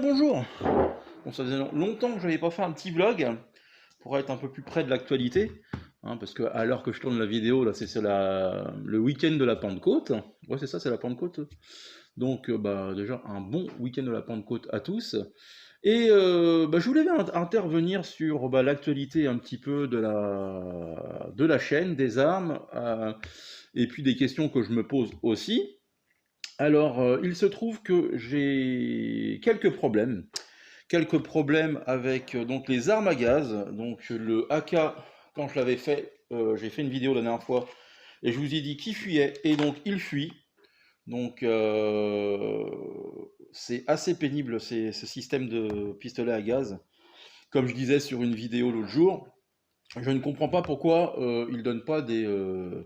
bonjour. Bon, ça faisait longtemps que je n'avais pas fait un petit vlog pour être un peu plus près de l'actualité, hein, parce que à l'heure que je tourne la vidéo, là, c'est le week-end de la Pentecôte. Ouais, c'est ça, c'est la Pentecôte. Donc, bah, déjà, un bon week-end de la Pentecôte à tous. Et bah, je voulais intervenir sur bah, l'actualité un petit peu de la chaîne, des armes, et puis des questions que je me pose aussi. Alors, il se trouve que j'ai quelques problèmes avec donc les armes à gaz. Donc le AK, quand je l'avais fait, j'ai fait une vidéo la dernière fois et je vous ai dit qu'il fuyait et donc il fuit. Donc c'est assez pénible ce système de pistolet à gaz. Comme je disais sur une vidéo l'autre jour, je ne comprends pas pourquoi ils ne donnent pas euh,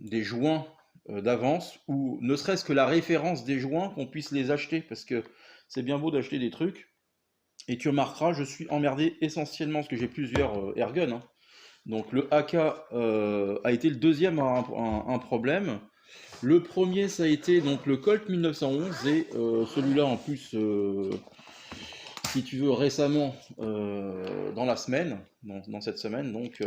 des joints d'avance ou ne serait-ce que la référence des joints qu'on puisse les acheter parce que c'est bien beau d'acheter des trucs. Et tu remarqueras, je suis emmerdé essentiellement parce que j'ai plusieurs airguns, hein. Donc le AK a été le deuxième à un problème. Le premier, ça a été donc le Colt 1911 et celui-là en plus, si tu veux, récemment dans la semaine, dans cette semaine. Donc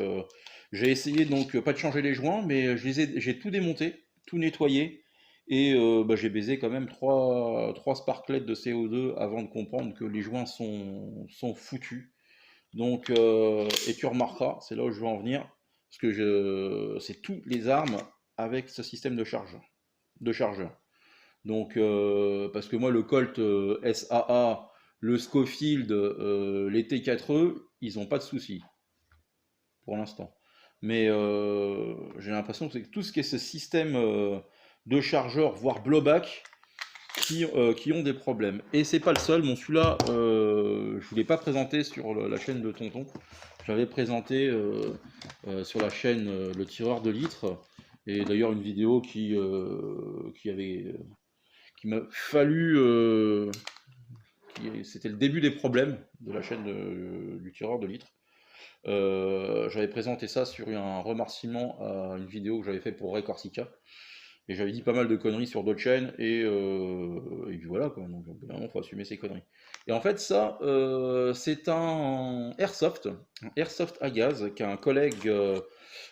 j'ai essayé donc pas de changer les joints, mais j'ai tout démonté, tout nettoyé. Et bah, j'ai baisé quand même trois sparklets de CO2 avant de comprendre que les joints sont foutus. Donc, et tu remarqueras, c'est là où je veux en venir, parce que c'est toutes les armes avec ce système de chargeur. Donc, parce que moi, le Colt SAA, le Schofield, les T4E, ils n'ont pas de soucis pour l'instant. Mais j'ai l'impression que c'est tout ce qui est ce système de chargeur, voire blowback, qui ont des problèmes. Et c'est pas le seul. Bon, celui-là, je ne l'ai pas présenté sur la chaîne de Tonton. Je l'avais présenté sur la chaîne Le Tireur de Litres. Et d'ailleurs, une vidéo qui m'a fallu. C'était le début des problèmes de la chaîne du Tireur de Litres. J'avais présenté ça sur un remerciement à une vidéo que j'avais fait pour Ray Corsica. Et j'avais dit pas mal de conneries sur d'autres chaînes, et puis voilà, quoi. Donc, il faut assumer ses conneries. Et en fait, ça, c'est un airsoft à gaz, qu'un collègue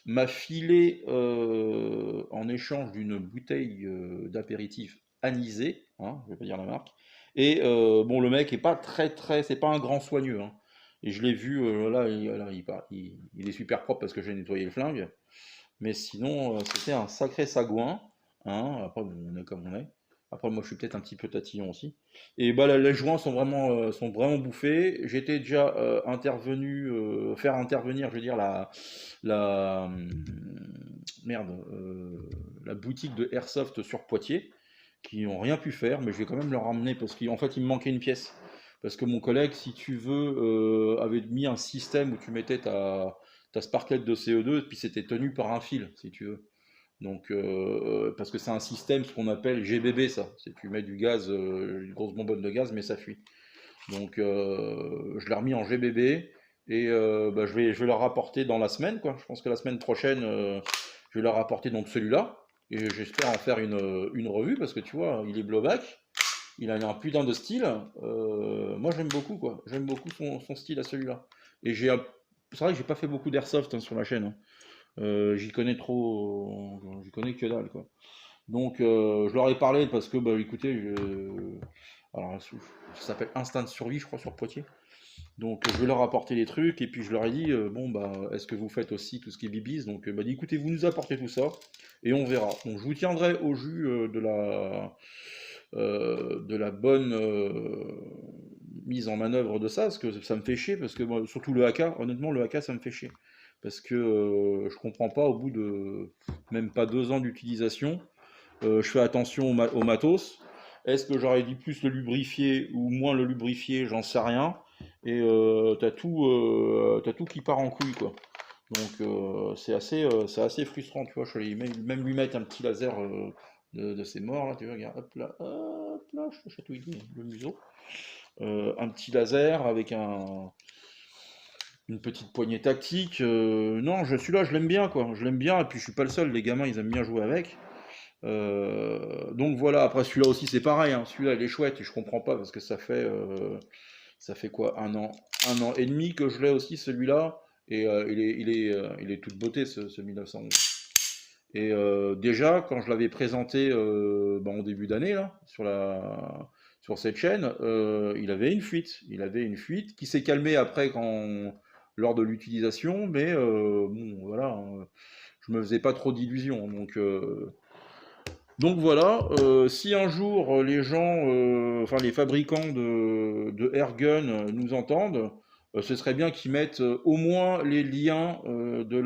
m'a filé en échange d'une bouteille d'apéritif anisé, hein, je vais pas dire la marque. Et bon, le mec est pas c'est pas un grand soigneux, hein. Et je l'ai vu, là, il est super propre parce que j'ai nettoyé le flingue. Mais sinon, c'était un sacré sagouin, hein. Après, bon, on est comme on est. Après, moi, je suis peut-être un petit peu tatillon aussi. Et bah, les joints sont vraiment bouffés. J'étais déjà intervenu, faire intervenir, je veux dire, la, merde, la boutique de Airsoft sur Poitiers, qui n'ont rien pu faire, mais je vais quand même leur ramener parce qu'en fait, il me manquait une pièce. Parce que mon collègue, si tu veux, avait mis un système où tu mettais ta sparklet de CO2, et puis c'était tenu par un fil, si tu veux. Donc, parce que c'est un système, ce qu'on appelle GBB, ça. C'est tu mets du gaz, une grosse bonbonne de gaz, mais ça fuit. Donc, je l'ai remis en GBB et bah, je vais leur rapporter dans la semaine, quoi. Je pense que la semaine prochaine, je vais leur rapporter donc celui-là et j'espère en faire une revue parce que tu vois, il est blowback, il a un putain de style. Moi, j'aime beaucoup, quoi. J'aime beaucoup son style à celui-là. Et c'est vrai que j'ai pas fait beaucoup d'airsoft hein, sur la chaîne, hein. J'y connais que dalle, quoi. Donc, je leur ai parlé parce que, bah, écoutez, alors, ça s'appelle Instinct de survie, je crois, sur Poitiers. Donc, je vais leur apporter les trucs et puis je leur ai dit, bon, bah, est-ce que vous faites aussi tout ce qui est bibis? Donc, bah, dit, écoutez, vous nous apportez tout ça et on verra. Donc, je vous tiendrai au jus de la bonne mise en manœuvre de ça, parce que ça me fait chier, parce que moi, surtout le AK, honnêtement, le AK, ça me fait chier. Parce que je comprends pas, au bout de même pas 2 ans d'utilisation, je fais attention au matos. Est-ce que j'aurais dû plus le lubrifier ou moins le lubrifier? J'en sais rien. Et t'as tout qui part en couille, quoi. Donc c'est assez frustrant, tu vois. Je vais même lui mettre un petit laser de ces morts là, tu vois, regarde, hop là, je te chatouille le museau. Un petit laser avec une petite poignée tactique. Non, celui-là, je l'aime bien, quoi. Je l'aime bien, et puis je suis pas le seul, les gamins, ils aiment bien jouer avec. Donc voilà, après celui-là aussi c'est pareil, hein. Celui-là il est chouette et je comprends pas parce que ça fait quoi, un an et demi que je l'ai aussi celui-là, et il est toute beauté ce 1911. Et déjà, quand je l'avais présenté en début d'année, là, sur cette chaîne, il avait une fuite. Il avait une fuite qui s'est calmée après lors de l'utilisation, mais bon, voilà, hein, je me faisais pas trop d'illusions. Donc voilà, si un jour les gens, enfin les fabricants de airgun nous entendent, ce serait bien qu'ils mettent au moins les liens de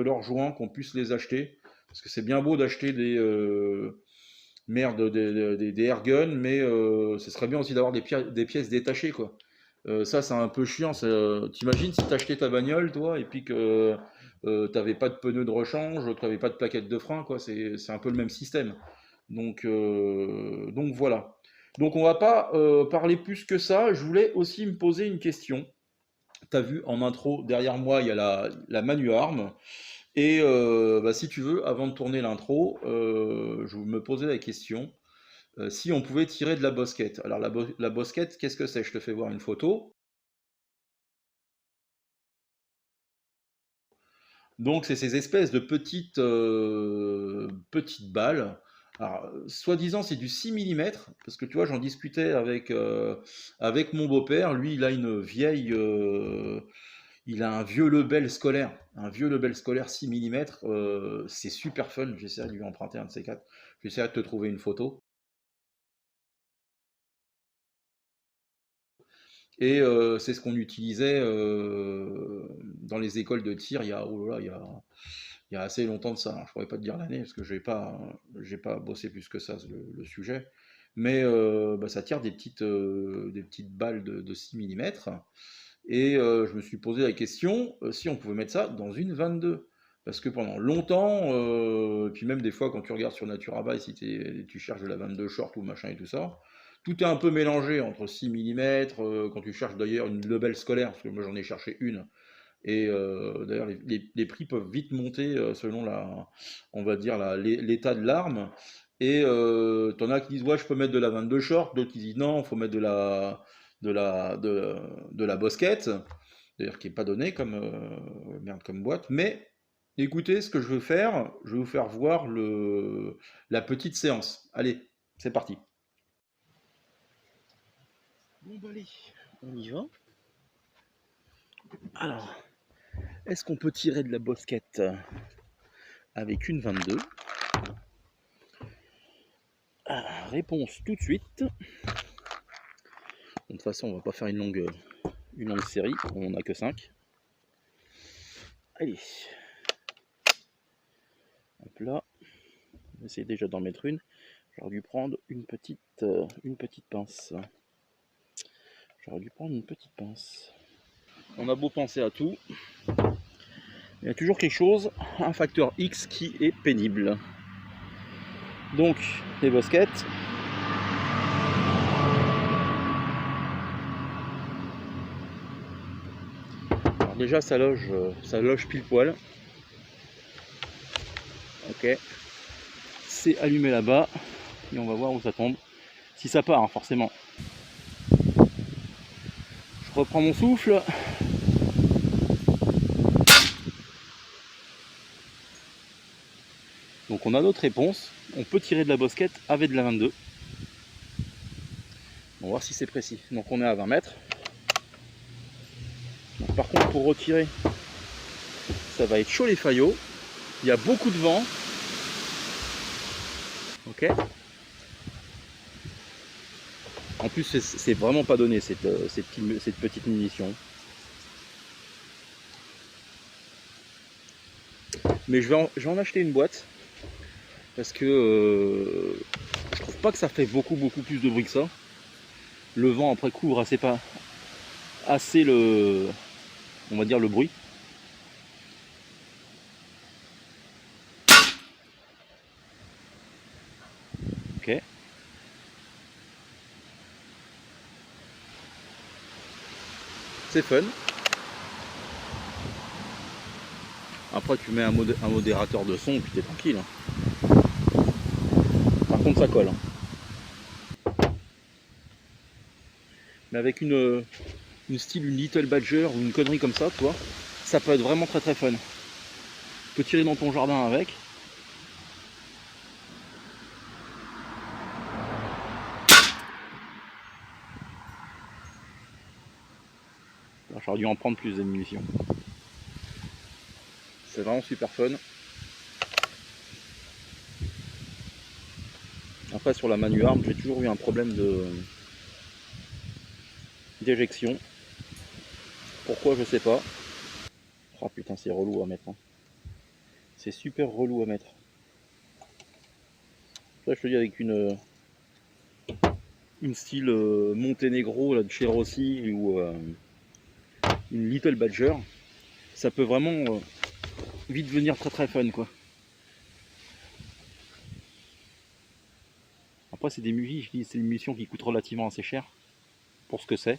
leurs joints, qu'on puisse les acheter. Parce que c'est bien beau d'acheter des airguns, mais ce serait bien aussi d'avoir des pièces détachées, quoi. Ça, c'est un peu chiant. T'imagines si t'achetais ta bagnole, toi, et puis que t'avais pas de pneus de rechange, t'avais pas de plaquettes de frein, quoi. C'est un peu le même système. Donc voilà. Donc on va pas parler plus que ça. Je voulais aussi me poser une question. Tu as vu en intro, derrière moi, il y a la Manu Arm. Et si tu veux, avant de tourner l'intro, je me posais la question si on pouvait tirer de la bosquette. Alors la bosquette, qu'est-ce que c'est? Je te fais voir une photo. Donc c'est ces espèces de petites balles. Alors, soi-disant c'est du 6 millimètres parce que tu vois, j'en discutais avec mon beau-père. Lui, il a un vieux Lebel scolaire. Un vieux Lebel scolaire 6 millimètres. C'est super fun. J'essaierai de lui emprunter un de ces quatre. J'essaierai de te trouver une photo. Et c'est ce qu'on utilisait dans les écoles de tir il y a assez longtemps de ça. Alors, je pourrais pas te dire l'année parce que j'ai pas bossé plus que ça le sujet. Mais ça tire des petites balles de 6 millimètres. Et je me suis posé la question si on pouvait mettre ça dans une 22. Parce que pendant longtemps, puis même des fois quand tu regardes sur Naturabuy, si tu cherches de la 22 short ou machin et tout ça, tout est un peu mélangé entre 6 millimètres. Quand tu cherches d'ailleurs une Lebel scolaire, parce que moi j'en ai cherché une, et d'ailleurs les prix peuvent vite monter selon on va dire l'état de l'arme. Et t'en as qui disent ouais je peux mettre de la 22 short, d'autres qui disent non, il faut mettre de la bosquette, d'ailleurs qui n'est pas donné comme boîte. Mais écoutez ce que je vais vous faire voir la petite séance. Allez, c'est parti. Bon bah allez, on y va. Alors, est-ce qu'on peut tirer de la bosquette avec une 22? Réponse tout de suite. De toute façon, on va pas faire une longue série, on n'a que 5. Allez. Hop là. On va essayer déjà d'en mettre une. J'aurais dû prendre une petite pince. J'aurais dû prendre une petite pince. On a beau penser à tout, il y a toujours quelque chose, un facteur X qui est pénible. Donc, les bosquettes. Alors déjà, ça loge pile poil. Ok. C'est allumé là-bas. Et on va voir où ça tombe. Si ça part, hein, forcément. Je reprends mon souffle. Donc on a notre réponse. On peut tirer de la bosquette avec de la 22. On va voir si c'est précis. Donc on est à 20 mètres. Donc, par contre, pour retirer, ça va être chaud les faillots. Il y a beaucoup de vent. Ok. En plus, c'est vraiment pas donné cette petite munition. Mais je vais en acheter une boîte. Parce que je trouve pas que ça fait beaucoup plus de bruit que ça. Le vent après couvre assez on va dire le bruit. Ok. C'est fun. Après tu mets un modérateur de son et puis t'es tranquille. contre ça colle. Mais avec une style, une Little Badger ou une connerie comme ça, tu vois, ça peut être vraiment très fun. Tu peux tirer dans ton jardin avec. J'aurais dû en prendre plus de munitions. C'est vraiment super fun. Après sur la Manu Arm, j'ai toujours eu un problème d'éjection. Pourquoi je sais pas. Oh putain, c'est relou à mettre. Hein. C'est super relou à mettre. Là je te dis avec une style Monténégro là, de chez Rossi ou une Little Badger, ça peut vraiment vite devenir très fun quoi. Après c'est des munitions qui coûtent relativement assez cher pour ce que c'est.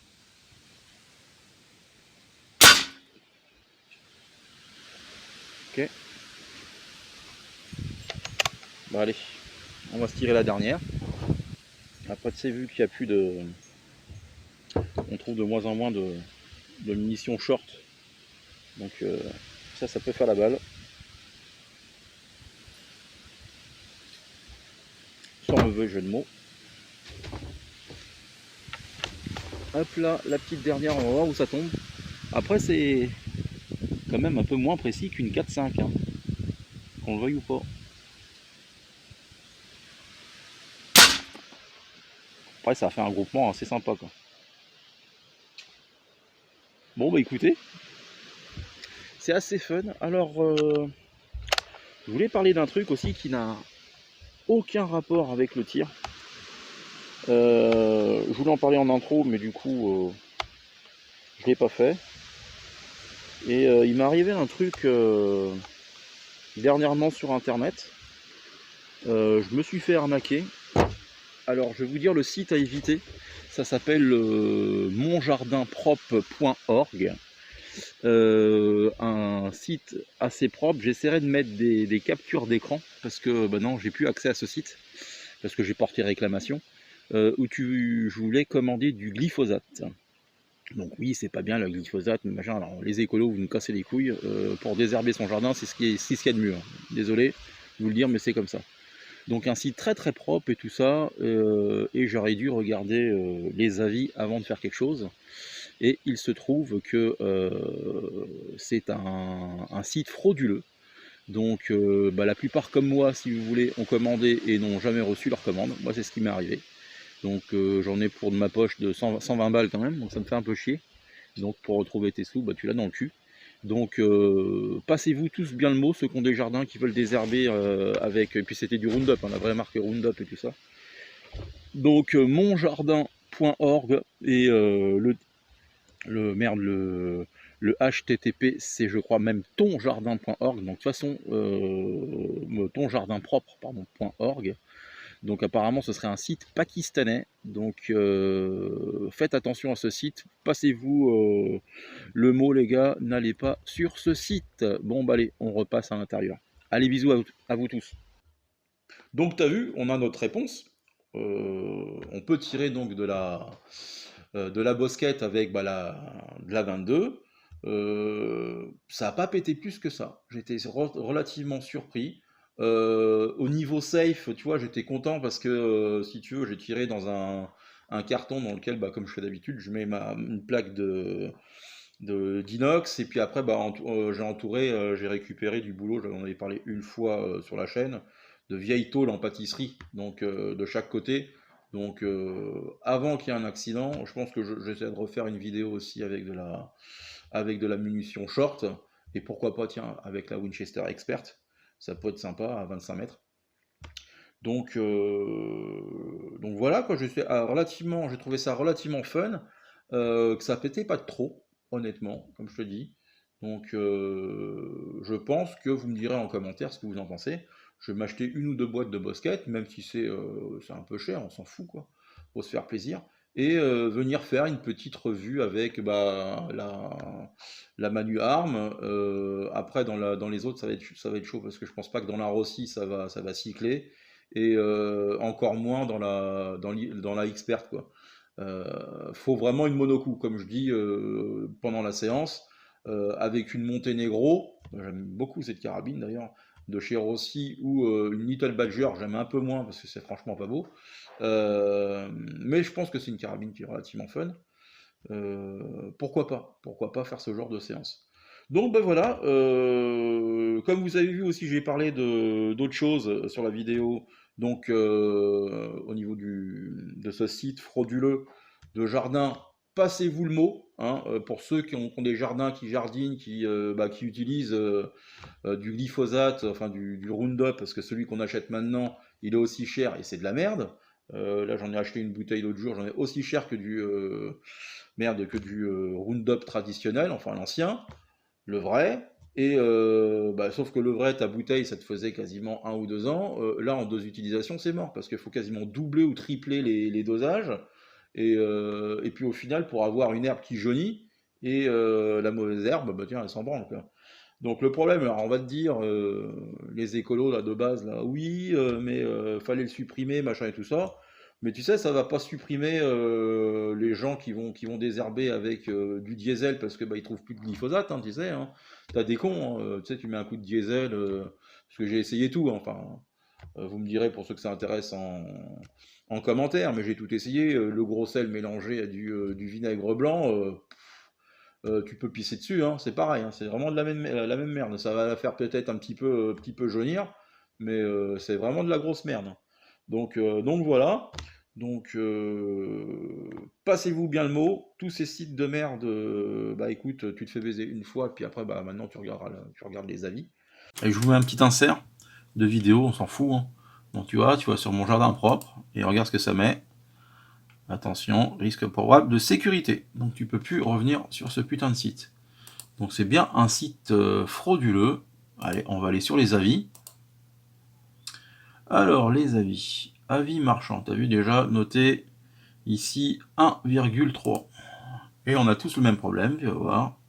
Ok. Bah allez, on va se tirer la dernière. Après tu sais, vu qu'il n'y a plus de... On trouve de moins en moins de munitions short. Donc ça peut faire la balle. Sans mauvais jeu de mots. Hop là, la petite dernière, on va voir où ça tombe. Après c'est quand même un peu moins précis qu'une 4-5, hein, qu'on le veuille ou pas. Après ça a fait un groupement assez sympa quoi. Bon bah écoutez, c'est assez fun. Alors je voulais parler d'un truc aussi qui n'a aucun rapport avec le tir. Je voulais en parler en intro, mais du coup je l'ai pas fait. Et il m'est arrivé un truc dernièrement sur internet. Je me suis fait arnaquer. Alors je vais vous dire le site à éviter. Ça s'appelle monjardinpropre.org. Un site assez propre. J'essaierai de mettre des captures d'écran parce que bah non, j'ai plus accès à ce site parce que j'ai porté réclamation. Où je voulais commander du glyphosate. Donc oui, c'est pas bien le glyphosate, machin. Alors les écolos, vous nous cassez les couilles. Pour désherber son jardin, c'est ce qu'il y a de mieux. Hein. Désolé de vous le dire, mais c'est comme ça. Donc un site très propre et tout ça. Et j'aurais dû regarder les avis avant de faire quelque chose. Et il se trouve que c'est un site frauduleux. Donc bah, la plupart comme moi, si vous voulez, ont commandé et n'ont jamais reçu leur commande. Moi, c'est ce qui m'est arrivé. Donc j'en ai pour de ma poche de 120 balles quand même, donc ça me fait un peu chier. Donc pour retrouver tes sous, bah, tu l'as dans le cul. Donc passez-vous tous bien le mot, ceux qui ont des jardins, qui veulent désherber avec... Et puis c'était du Roundup, hein, la vraie marque Roundup et tout ça. Donc monjardin.org et le HTTP, c'est je crois même tonjardin.org. Donc de toute façon, tonjardinpropre.org. Donc apparemment ce serait un site pakistanais, donc faites attention à ce site, passez-vous le mot les gars, n'allez pas sur ce site. Bon bah allez, on repasse à l'intérieur. Allez bisous à vous tous. Donc tu as vu, on a notre réponse. On peut tirer donc de la bosquette avec bah, de la 22. Ça n'a pas pété plus que ça. J'étais relativement surpris. Au niveau safe, tu vois, j'étais content parce que si tu veux, j'ai tiré dans un carton dans lequel, bah, comme je fais d'habitude, je mets une plaque d'inox et puis après, bah, j'ai entouré, j'ai récupéré du boulot, j'en avais parlé une fois sur la chaîne, de vieilles tôles en pâtisserie, donc de chaque côté. Donc avant qu'il y ait un accident, je pense que j'essaie de refaire une vidéo aussi avec de la munition short, et pourquoi pas, tiens, avec la Winchester Expert, ça peut être sympa à 25 mètres. Donc voilà, quoi, j'ai trouvé ça relativement fun, que ça pétait pas de trop, honnêtement, comme je te dis. Donc je pense que vous me direz en commentaire ce que vous en pensez. Je vais m'acheter une ou deux boîtes de Bosquet, même si c'est un peu cher, on s'en fout, quoi, pour se faire plaisir. Et venir faire une petite revue avec bah, la Manu Arm. Après, dans les autres, ça va être chaud parce que je pense pas que dans la Rossi, ça va cycler. et encore moins dans la experte, quoi. Faut vraiment une monocoup, comme je dis pendant la séance, avec une Monténégro. J'aime beaucoup cette carabine d'ailleurs, de chez Rossi, ou une Little Badger, j'aime un peu moins parce que c'est franchement pas beau. Mais je pense que c'est une carabine qui est relativement fun. Pourquoi pas? Pourquoi pas faire ce genre de séance? Donc ben voilà, comme vous avez vu aussi, j'ai parlé de d'autres choses sur la vidéo. Donc au niveau de ce site frauduleux de jardin, passez-vous le mot, hein, pour ceux qui ont des jardins, qui jardinent, qui utilisent du glyphosate, enfin du Roundup, parce que celui qu'on achète maintenant, il est aussi cher et c'est de la merde. Là, j'en ai acheté une bouteille l'autre jour, j'en ai aussi cher que du Roundup traditionnel, enfin l'ancien, le vrai. Et sauf que le vrai, ta bouteille, ça te faisait quasiment 1 ou 2 ans. Là, en 2 utilisations, c'est mort parce qu'il faut quasiment doubler ou tripler les dosages. Et puis au final, pour avoir une herbe qui jaunit et la mauvaise herbe, bah tiens, elle s'en branle, quoi. Donc le problème, alors on va te dire, les écolos là de base, là, oui, mais fallait le supprimer, machin et tout ça. Mais tu sais, ça va pas supprimer les gens qui vont désherber avec du diesel parce que bah, ils trouvent plus de glyphosate, hein, tu sais, hein. T'as des cons, hein, tu sais, tu mets un coup de diesel, parce que j'ai essayé tout, hein, enfin, vous me direz pour ceux que ça intéresse en commentaire, mais j'ai tout essayé, le gros sel mélangé à du vinaigre blanc. Tu peux pisser dessus, hein, c'est pareil, hein, c'est vraiment de la même merde. Ça va la faire peut-être un petit peu jaunir, mais c'est vraiment de la grosse merde. Donc voilà. Donc passez-vous bien le mot. Tous ces sites de merde, bah écoute, tu te fais baiser une fois, puis après, bah maintenant tu regardes les avis. Et je vous mets un petit insert de vidéo, on s'en fout, hein. Donc tu vois sur mon jardin propre, et regarde ce que ça met. Attention, risque probable de sécurité. Donc tu peux plus revenir sur ce putain de site. Donc c'est bien un site frauduleux. Allez, on va aller sur les avis. Alors les avis. Avis marchand, t'as vu déjà noté ici 1,3. Et on a tous le même problème, tu vas voir.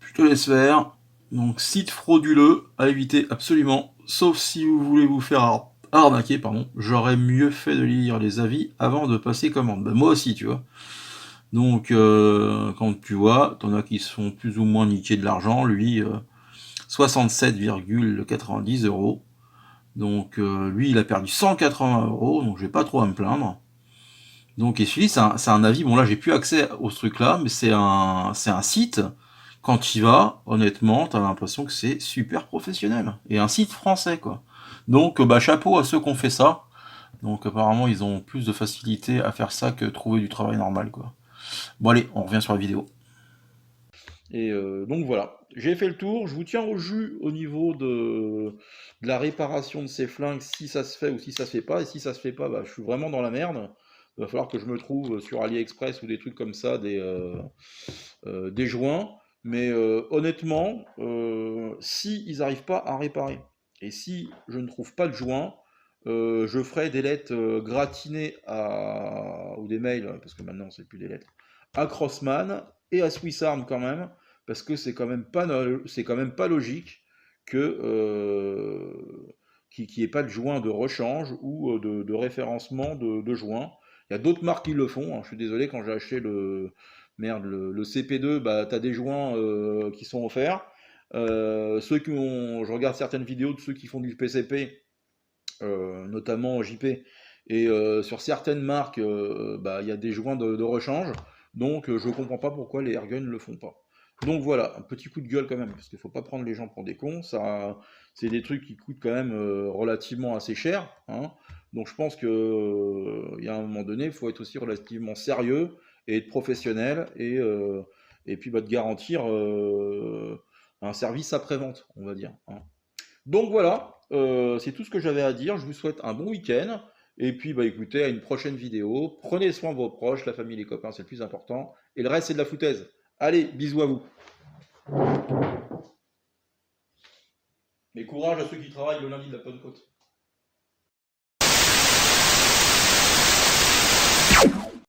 Je te laisse faire. Donc site frauduleux à éviter absolument. Sauf si vous voulez vous faire arnaquer, pardon. J'aurais mieux fait de lire les avis avant de passer commande. Ben, moi aussi, tu vois. Donc, quand tu vois, t'en as qui se font plus ou moins niquer de l'argent, lui, 67,90 euros. Donc, lui, il a perdu 180 euros, donc j'ai pas trop à me plaindre. Donc, et celui, c'est un avis, bon là, j'ai plus accès au truc là, mais c'est un site, quand tu y vas, honnêtement, t'as l'impression que c'est super professionnel. Et un site français, quoi. Donc, bah, chapeau à ceux qui ont fait ça. Donc, apparemment, ils ont plus de facilité à faire ça que trouver du travail normal, quoi. Bon allez, on revient sur la vidéo. Et donc voilà, j'ai fait le tour, je vous tiens au jus au niveau de la réparation de ces flingues, si ça se fait ou si ça se fait pas, et si ça se fait pas, bah, je suis vraiment dans la merde. Il va falloir que je me trouve sur AliExpress ou des trucs comme ça, des joints. Mais honnêtement, si ils n'arrivent pas à réparer, et si je ne trouve pas de joint, je ferai des lettres gratinées ou des mails, parce que maintenant c'est plus des lettres, à Crossman et à Swiss Arm quand même, parce que c'est quand même pas logique que qu'il n'y ait pas de joint de rechange ou de référencement de joints. Il y a d'autres marques qui le font, hein. Je suis désolé, quand j'ai acheté le CP2, bah, tu as des joints qui sont offerts. Je regarde certaines vidéos de ceux qui font du PCP, notamment JP, et sur certaines marques, bah, il y a des joints de rechange. Donc je comprends pas pourquoi les Airgun ne le font pas. Donc voilà, un petit coup de gueule quand même, parce qu'il faut pas prendre les gens pour des cons. Ça, c'est des trucs qui coûtent quand même relativement assez cher, hein. Donc je pense que il y a un moment donné, il faut être aussi relativement sérieux et être professionnel, et puis bah, de garantir un service après-vente, on va dire, hein. Donc voilà, c'est tout ce que j'avais à dire. Je vous souhaite un bon week-end. Et puis, bah écoutez, à une prochaine vidéo. Prenez soin de vos proches, la famille, les copains, c'est le plus important. Et le reste, c'est de la foutaise. Allez, bisous à vous. Et courage à ceux qui travaillent le lundi de la Pentecôte.